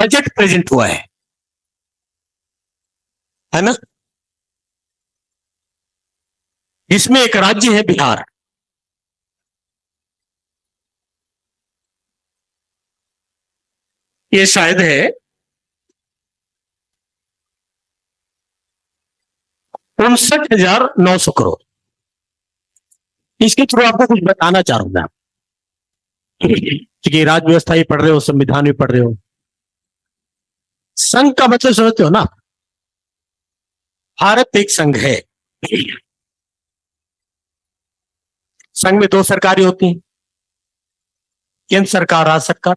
Budget present हुआ है ना, जिसमें एक राज्य है बिहार। ये शायद है 59,900 करोड़। इसके थ्रू आपको कुछ बताना चाह रहा हूं, क्योंकि राज्य व्यवस्था ही पढ़ रहे हो, संविधान भी पढ़ रहे हो। संघ का मतलब समझते हो ना, भारत एक संघ है। संघ में दो सरकारें होती हैं, केंद्र सरकार, राज्य सरकार।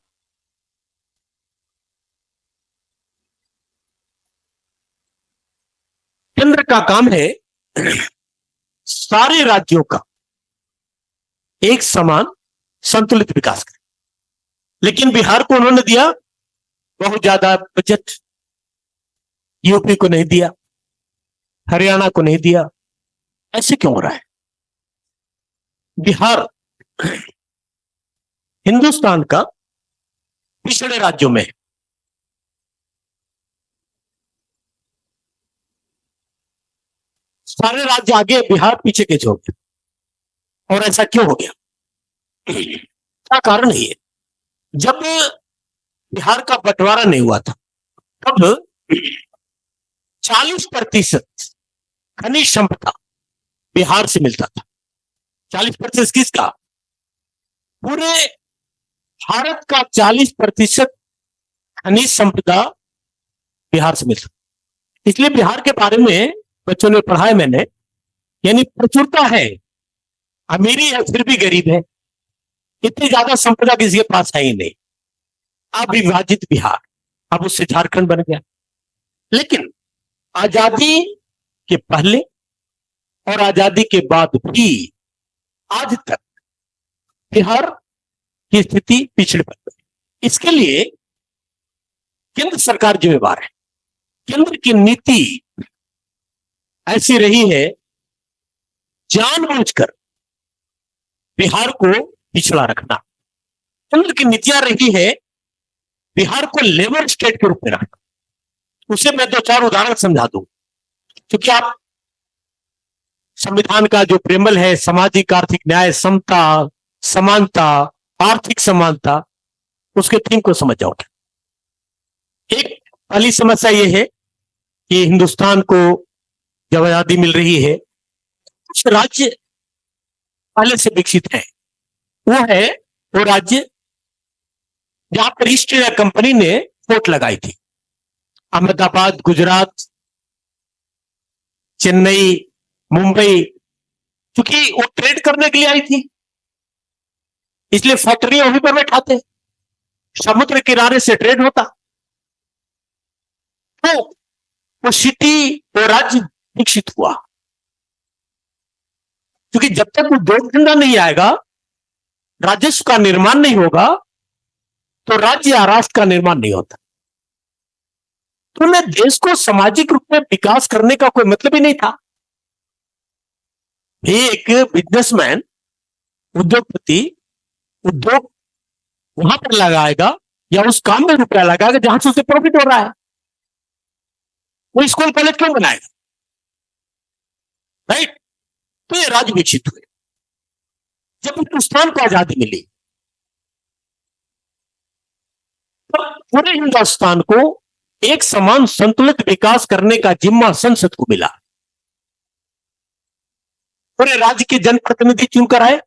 केंद्र का काम है सारे राज्यों का एक समान संतुलित विकास करें। लेकिन बिहार को उन्होंने दिया बहुत ज्यादा बजट, यूपी को नहीं दिया, हरियाणा को नहीं दिया। ऐसे क्यों हो रहा है? बिहार हिंदुस्तान का पिछड़े राज्यों में, सारे राज्य आगे, बिहार पीछे के छोड़ गए। और ऐसा क्यों हो गया? क्या कारण है ये? जब बिहार का बंटवारा नहीं हुआ था, तब 40% खनिज संपदा बिहार से मिलता था। 40% किसका? पूरे भारत का 40% खनिज संपदा बिहार से मिलता। इसलिए बिहार के बारे में बच्चों ने पढ़ा है मैंने, यानी प्रचुरता है, अमीरी है फिर भी गरीब है। इतनी ज्यादा संपदा किसी के पास है ही नहीं। अब विभाजित बिहार, अब उससे झारखंड बन गया। लेकिन आजादी के पहले और आजादी के बाद भी आज तक बिहार की स्थिति पिछड़े पर गई। इसके लिए केंद्र सरकार जिम्मेवार है। केंद्र की नीति ऐसी रही है, जानबूझकर बिहार को पिछड़ा रखना। केंद्र की नीतियां रही है बिहार को लेबर स्टेट के रूप में रखना। उसे मैं दो चार उदाहरण समझा दूं, क्योंकि आप संविधान का जो प्रेमल है, सामाजिक आर्थिक न्याय, समता, समानता, आर्थिक समानता, उसके थीम को समझ जाओगे। एक पहली समस्या यह है कि हिंदुस्तान को जब आजादी मिल रही है, कुछ राज्य पहले से विकसित है। वो राज्य जहां पर ईस्ट इंडिया कंपनी ने फोर्ट लगाई थी, अहमदाबाद, गुजरात, चेन्नई, मुंबई, क्योंकि वो ट्रेड करने के लिए आई थी, इसलिए फैक्ट्रियां वहीं पर बैठाते, समुद्र किनारे से ट्रेड होता। तो वो सिटी, वो राज्य विकसित हुआ, क्योंकि जब तक उद्योग धंधा नहीं आएगा, राजस्व का निर्माण नहीं होगा, तो राज्य या राष्ट्र का निर्माण नहीं होता। तो उन्हें देश को सामाजिक रूप में विकास करने का कोई मतलब ही नहीं था। एक बिजनेसमैन, उद्योगपति, उद्योग वहां पर लगाएगा या उस काम में रुपया लगाएगा जहां से उसे प्रॉफिट हो रहा है। वो स्कूल कॉलेज क्यों बनाएगा? राइट? तो ये राज्य विकसित हुए। जब हिंदुस्तान को आजादी मिली, तो पूरे हिंदुस्तान को एक समान संतुलित विकास करने का जिम्मा संसद को मिला। पूरे राज्य के जनप्रतिनिधि चुनकर आए,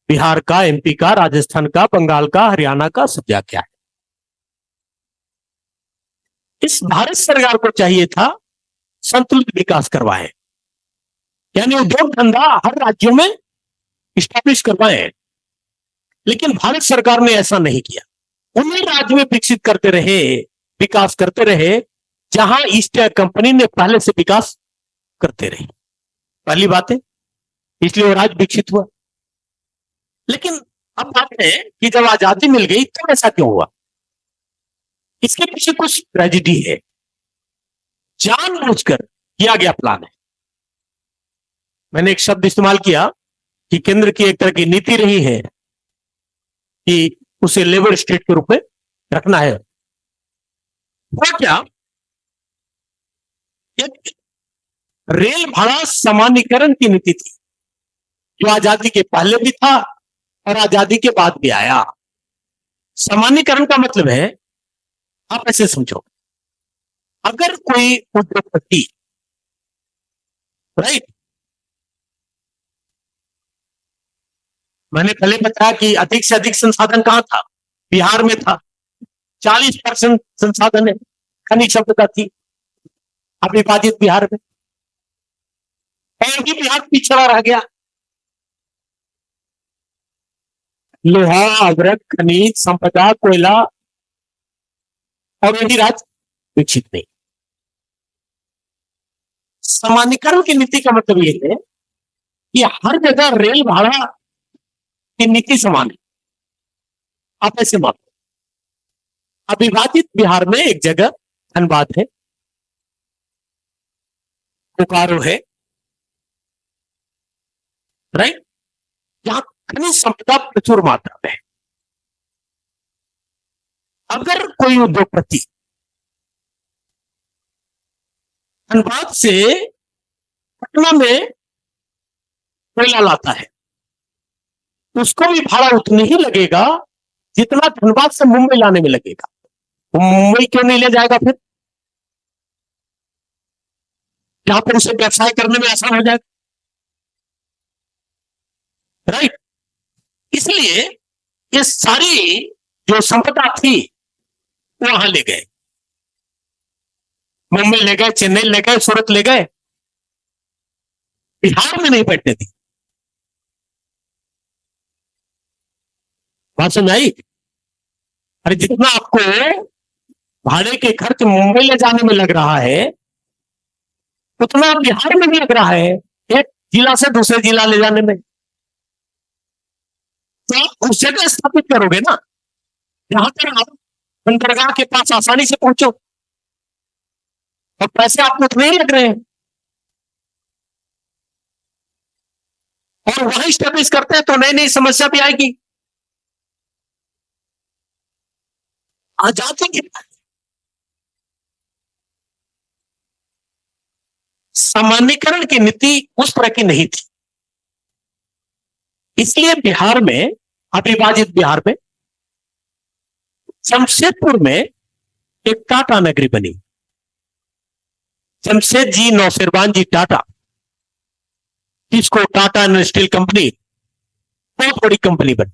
बिहार का, एमपी का, राजस्थान का, बंगाल का, हरियाणा का, सब जाके आए। इस भारत सरकार को चाहिए था संतुलित विकास करवाए, यानी उद्योग धंधा हर राज्यों में स्टैब्लिश करवाए। लेकिन भारत सरकार ने ऐसा नहीं किया। उन्हीं राज्य में विकसित करते रहे, विकास करते रहे जहां ईस्ट इंडिया कंपनी ने पहले से विकास करते रहे। पहली बात है, इसलिए वो राज्य विकसित हुआ। लेकिन अब बात है कि जब आजादी मिल गई तो ऐसा क्यों हुआ? इसके पीछे कुछ ट्रेजेडी है, जानबूझकर किया गया प्लान है। मैंने एक शब्द इस्तेमाल किया कि केंद्र की एक तरह की नीति रही है कि उसे लेबर स्टेट के रूप में रखना है, हुआ क्या, एक रेल भाड़ा सामान्यीकरण की नीति थी, जो आजादी के पहले भी था और आजादी के बाद भी आया। सामान्यीकरण का मतलब है, आप ऐसे समझो, अगर कोई उद्योगपति, राइट, मैंने पहले बताया कि अधिक से अधिक संसाधन कहां था, बिहार में था। 40% संसाधन है, खनिज संपदा थी अविभाजित बिहार में, और भी बिहार पिछड़ा रह गया। लोहा, अवरक, खनिज संपदा, कोयला, और यही राज्य विकसित नहीं। सामान्यकरण की नीति का मतलब यह है कि हर जगह रेल भाड़ा की नीति समान है। आप ऐसे मानो, अविभाजित बिहार में एक जगह धनबाद है, बोकारो है, राइट, जहां खनिज संपदा प्रचुर मात्रा में है। अगर कोई उद्योगपति धनबाद से पटना में कोयला लाता है, उसको भी भाड़ा उतना ही लगेगा जितना धनबाद से मुंबई लाने में लगेगा। वो मुंबई क्यों नहीं ले जाएगा फिर, जहां पर उसे व्यवसाय करने में आसान हो जाएगा, राइट। इसलिए ये सारी जो संपदा थी वहां ले गए, मुंबई ले गए, चेन्नई ले गए, सूरत ले गए, बिहार में नहीं बैठने दी। बात समझ आई? अरे जितना आपको भाड़े के खर्च मुंबई ले जाने में लग रहा है, उतना बिहार में भी लग रहा है, एक जिला से दूसरे जिला ले जाने में। तो आप उस जगह स्थापित करोगे ना जहां पर आप बंदरगाह के पास आसानी से पहुंचो, और पैसे आपको उतने ही लग रहे हैं, और वहीं स्टेब्लिश करते हैं तो नई नई समस्या भी आएगी। आजादी के बाद सामान्यकरण की नीति उस तरह की नहीं थी, इसलिए बिहार में, अविभाजित बिहार में, जमशेदपुर में एक टाटा नगरी बनी। जमशेद जी नौशेरवान जी टाटा, जिसको टाटा इंडस्ट्रियल कंपनी, बहुत बड़ी कंपनी बनी,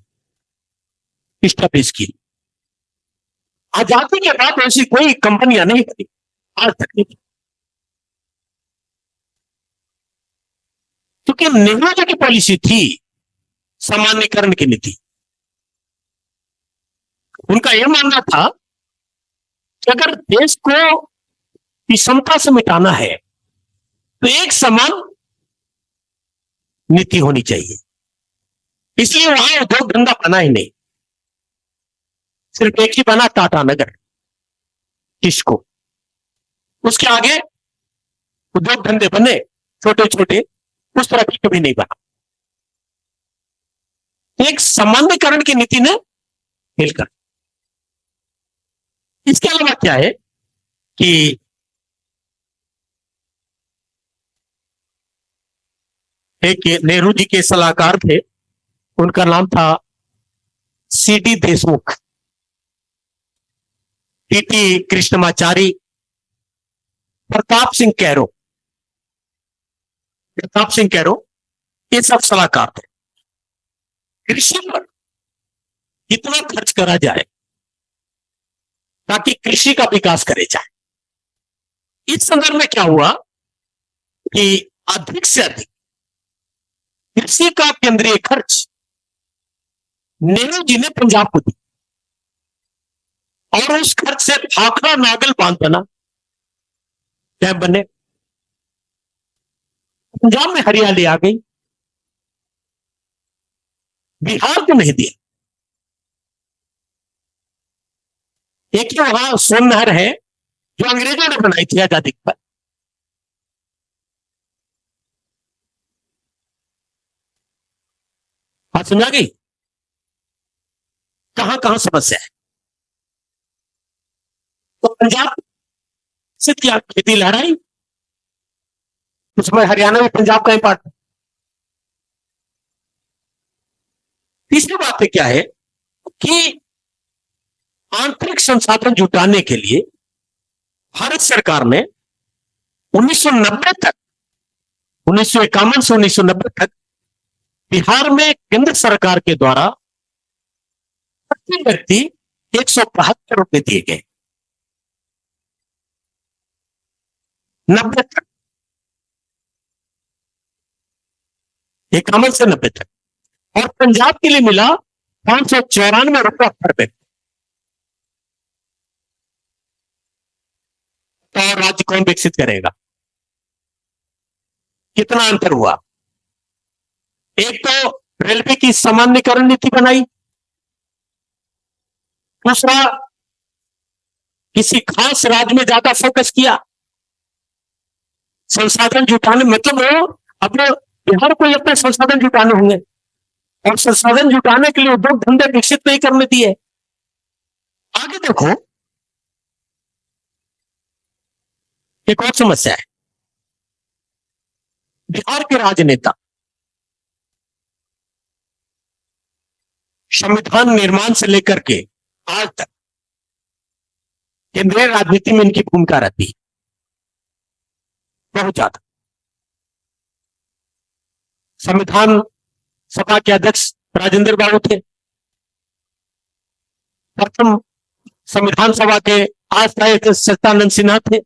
स्टैब्लिश की। आजादी के बाद ऐसी कोई कंपनियां नहीं बनी, आज तक नहीं। क्योंकि नेहरू जी की पॉलिसी थी सामान्यकरण की नीति। उनका यह मानना था कि अगर देश को विषमता से मिटाना है तो एक समान नीति होनी चाहिए। इसलिए वहां उद्योग धंधा बना ही नहीं, सिर्फ एक ही बना, टाटा नगर, किसको। उसके आगे उद्योग धंधे बने छोटे छोटे, उस तरह की कभी नहीं बना। एक सामान्यकरण की नीति ने फेल कर। इसके अलावा क्या है कि एक नेहरू जी के सलाहकार थे, उनका नाम था सीडी देशमुख, टीटी कृष्णमाचारी, प्रताप सिंह कैरो, ये सब सलाहकार थे। कृषि पर कितना खर्च करा जाए ताकि कृषि का विकास करे जाए। इस संदर्भ में क्या हुआ कि अधिक से अधिक कृषि का केंद्रीय खर्च नेहरू जी ने पंजाब को दी, और उस खर्च से भाखड़ा नागल बांध बना, डैम बने, पंजाब में हरियाली आ गई, बिहार को नहीं दिया। एक ही वहां सोन नहर है जो अंग्रेजों ने बनाई थी आजादी के बाद। बात समझा गई? कहां कहां समस्या है। तो पंजाब सिद्ध किया, खेती लहराई, उसमें हरियाणा में पंजाब का ही पार्ट। तीसरी बात है क्या है कि आंतरिक संसाधन जुटाने के लिए भारत सरकार ने 1990 तक, 1951 से 1990 तक बिहार में केंद्र सरकार के द्वारा प्रति व्यक्ति 172 रुपए दिए गए, 90 तक, 51 से 90 तक। और पंजाब के लिए मिला 594 रुपया पर व्यक्ति। तो राज्य कौन विकसित करेगा? कितना अंतर हुआ? एक तो रेलवे की सामान्यकरण नीति बनाई, दूसरा किसी खास राज्य में ज्यादा फोकस किया, संसाधन जुटाने, मतलब अब बिहार को अपने संसाधन जुटाने होंगे और संसाधन जुटाने के लिए उद्योग धंधे विकसित नहीं करने दिए। आगे देखो, एक और समस्या है। बिहार के राजनेता संविधान निर्माण से लेकर के आज तक केंद्रीय राजनीति में इनकी भूमिका रहती है बहुत ज्यादा। संविधान सभा के अध्यक्ष राजेंद्र बाबू थे, प्रथम संविधान सभा के अस्थायी सत्यानंद सिन्हा थे,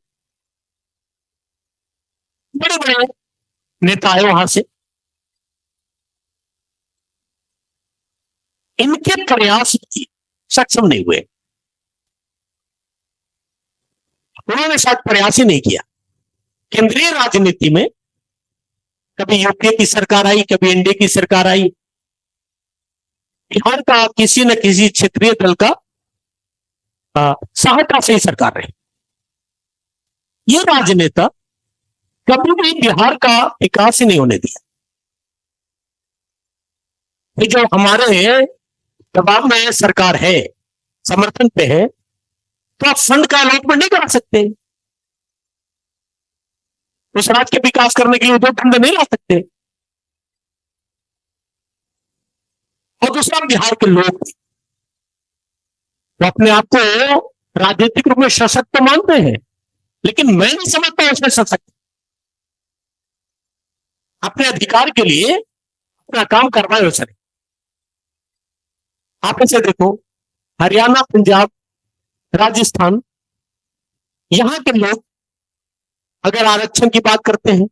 बड़े बड़े नेता आए वहां से। इनके प्रयास भी सक्षम नहीं हुए, उन्होंने शायद प्रयास ही नहीं किया। केंद्रीय राजनीति में कभी यूपीए की सरकार आई, कभी एनडीए की सरकार आई, बिहार का किसी न किसी क्षेत्रीय दल का सहायता से ही सरकार रही। ये राजनेता कभी भी बिहार का विकास ही नहीं होने दिया। ये जो हमारे दबाव में सरकार है, समर्थन पे है, तो आप फंड का अलॉटमेंट नहीं करा सकते, उस राज्य के विकास करने के लिए उद्योग धंधे नहीं ला सकते। और दूसरा, बिहार के लोग तो अपने आप को राजनीतिक रूप में सशक्त तो मानते हैं, लेकिन मैं नहीं समझता उसमें सशक्त। अपने अधिकार के लिए अपना काम करवाए हो सके। आप इसे देखो, हरियाणा, पंजाब, राजस्थान, यहां के लोग अगर आरक्षण की बात करते हैं,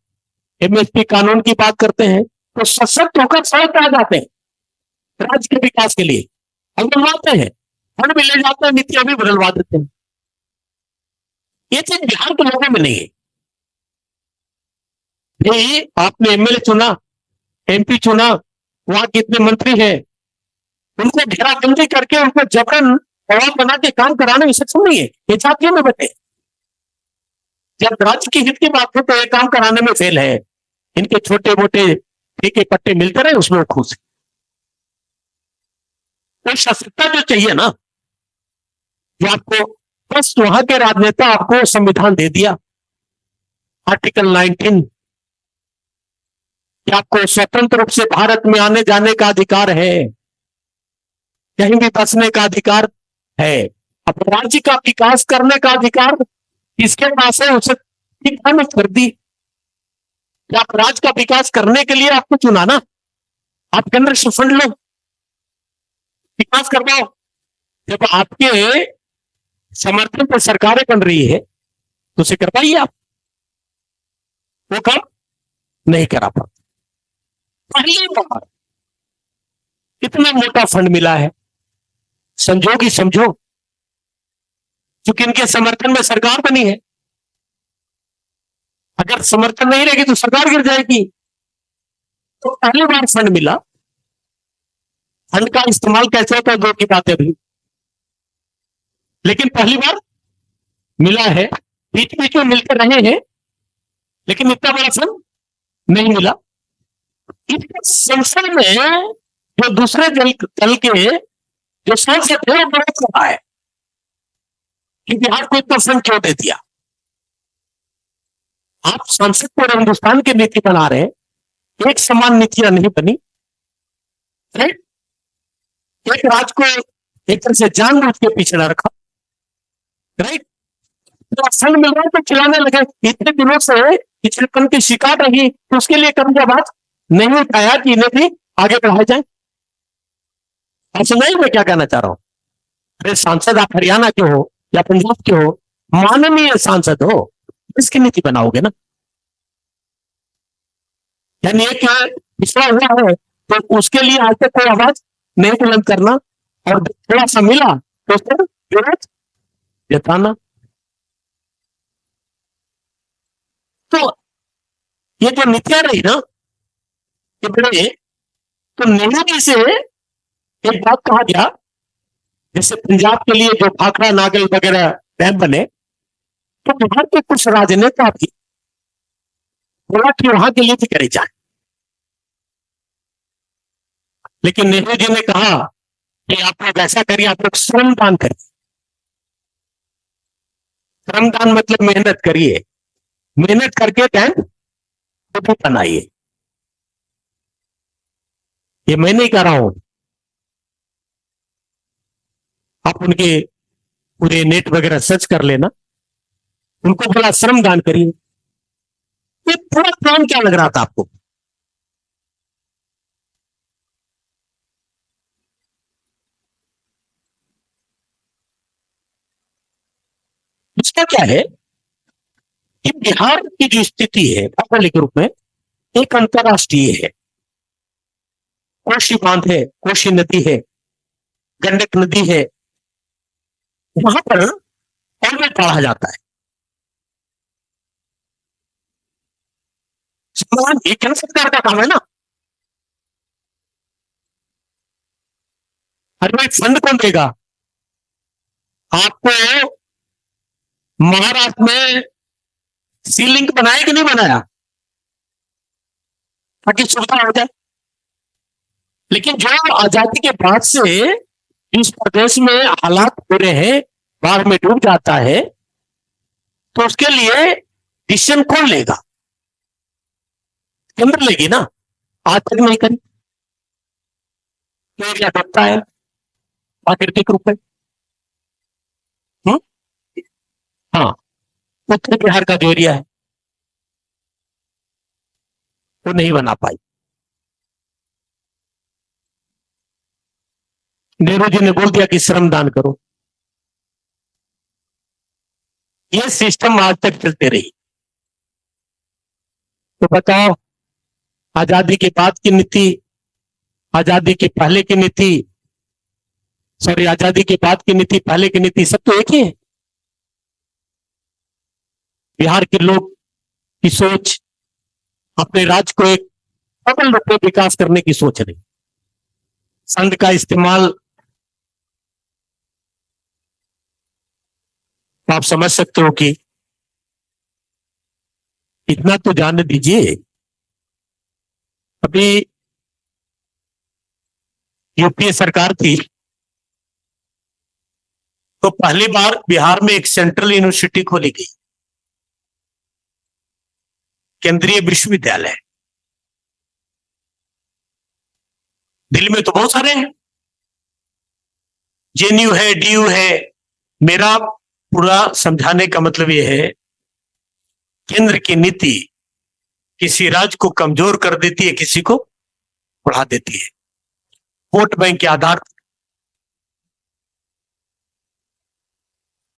एमएसपी कानून की बात करते हैं, तो सशक्त होकर सड़क आ जाते हैं राज्य के विकास के लिए, बदलवाते हैं, फंड भी ले जाते हैं, नीतियां भी बदलवा देते हैं। ये चीज बिहार के लोगों में नहीं है। ये आपने एमएलए चुना, एमपी चुना, वहां कितने मंत्री हैं, उनको घेराबंदी करके उनको जबरन दबाव बना के काम कराने में सक्षम नहीं है। ये जातियों में बटे, जब राज्य की हित की बात हो तो ये काम कराने में फेल है। इनके छोटे मोटे फीके पट्टे मिलते रहे, उसमें खुश है। तो सशक्तता जो चाहिए ना, जो आपको, बस वहां के राजनेता आपको संविधान दे दिया, आर्टिकल 19, कि आपको स्वतंत्र रूप से भारत में आने जाने का अधिकार है, कहीं भी बसने का अधिकार है। अब राज्य का विकास करने का अधिकार किसके पास है, उसे ठीक कर दी। आप राज्य का विकास करने के लिए आपको चुना ना, आप केंद्र से फंड लो, विकास करवाओ। जब आपके समर्थन पर सरकारें बन रही है तो उसे करवाइए आप। वो काम नहीं करा पाते। पहली बार कितना मोटा फंड मिला है, संजोगी समझो, क्योंकि इनके समर्थन में सरकार बनी है। अगर समर्थन नहीं रहेगी तो सरकार गिर जाएगी। तो पहली बार फंड मिला। फंड का इस्तेमाल कैसे होता है दो की बात है अभी, लेकिन पहली बार मिला है। बीच बीच में मिलते रहे हैं, लेकिन इतना बड़ा फंड नहीं मिला। इसके संसद में जो दूसरे दल के जो सांसद थे वो विरोध कर रहा है कि बिहार को इतना फंड क्यों दे दिया। आप सांसद पर हिंदुस्तान की नीति बना रहे हैं, एक समान नीतियां नहीं बनी, राइट? एक राज्य को एक तरह से जानबूझ के पीछे न रखा, राइट? तो फंड मिल रहा है तो खिलाने लगे, इतने दिनों से पिछड़ेपन की शिकार रही, तो उसके लिए कभी बात नहीं उठाया कि इन्हें भी आगे बढ़ाया जाए। आप समझिए मैं क्या कहना चाह रहा हूं? अरे सांसद आप हरियाणा के हो या पंजाब के हो, माननीय सांसद हो, इसकी नीति बनाओगे ना। यानी एक पिछड़ा हुआ है तो उसके लिए आज तक कोई आवाज नहीं बुलंद करना, और थोड़ा सा मिला तो उस पर विरोध जताना। तो ये जो नीतियां रही ना, ये बड़े, तो नेहरू जी से एक बात कहा गया, जैसे पंजाब के लिए जो भाखड़ा नागल वगैरह डैम बने, तो बिहार के कुछ राजनेता भी बोला कि वहां के लिए भी करे जाए, लेकिन नेहरू जी ने कहा कि आप लोग ऐसा करिए, आप लोग श्रमदान करिए। श्रमदान मतलब मेहनत करिए, मेहनत करके डैम खुद बनाइए। ये मैं नहीं कह रहा हूं, आप उनके पूरे नेट वगैरह सर्च कर लेना, उनको बोला श्रमदान करिए। ये पूरा प्लान क्या लग रहा था आपको? इसका क्या है कि बिहार की जो स्थिति है भौगोलिक रूप में, एक अंतरराष्ट्रीय है। कोसी बांध है, कोसी नदी है, गंडक नदी है, वहां पर पहले पढ़ा जाता है। समाधान ये केंद्र सरकार का काम है ना। अरे भाई फंड कौन देगा आपको? महाराष्ट्र में सी लिंक बनाया कि नहीं बनाया, ताकि सुविधा हो जाए। लेकिन जो आजादी के बाद से इस प्रदेश में हालात हो रहे हैं, बाढ़ में डूब जाता है, तो उसके लिए डिसीजन कौन लेगा? केंद्र लेगी ना। आज तक नहीं करी, तो क्या करता है प्राकृतिक रूप में। हुँ? हाँ, उत्तर बिहार का जो एरिया है वो नहीं बना पाई। नेहरू जी ने बोल दिया कि श्रमदान करो। ये सिस्टम आज तक चलते रही। तो बताओ, आजादी के बाद की नीति, आजादी के पहले की नीति, सॉरी आजादी के बाद की नीति, पहले की नीति, सब तो एक ही है। बिहार के लोग की सोच अपने राज्य को एक डबल रूप में विकास करने की सोच रही। संघ का इस्तेमाल तो आप समझ सकते हो कि इतना तो जानने दीजिए, अभी यूपीए सरकार थी तो पहली बार बिहार में एक सेंट्रल यूनिवर्सिटी खोली गई, केंद्रीय विश्वविद्यालय। दिल्ली में तो बहुत सारे हैं, जेएनयू है, डीयू है। मेरा पूरा समझाने का मतलब यह है, केंद्र की नीति किसी राज्य को कमजोर कर देती है, किसी को बढ़ा देती है। वोट बैंक के आधार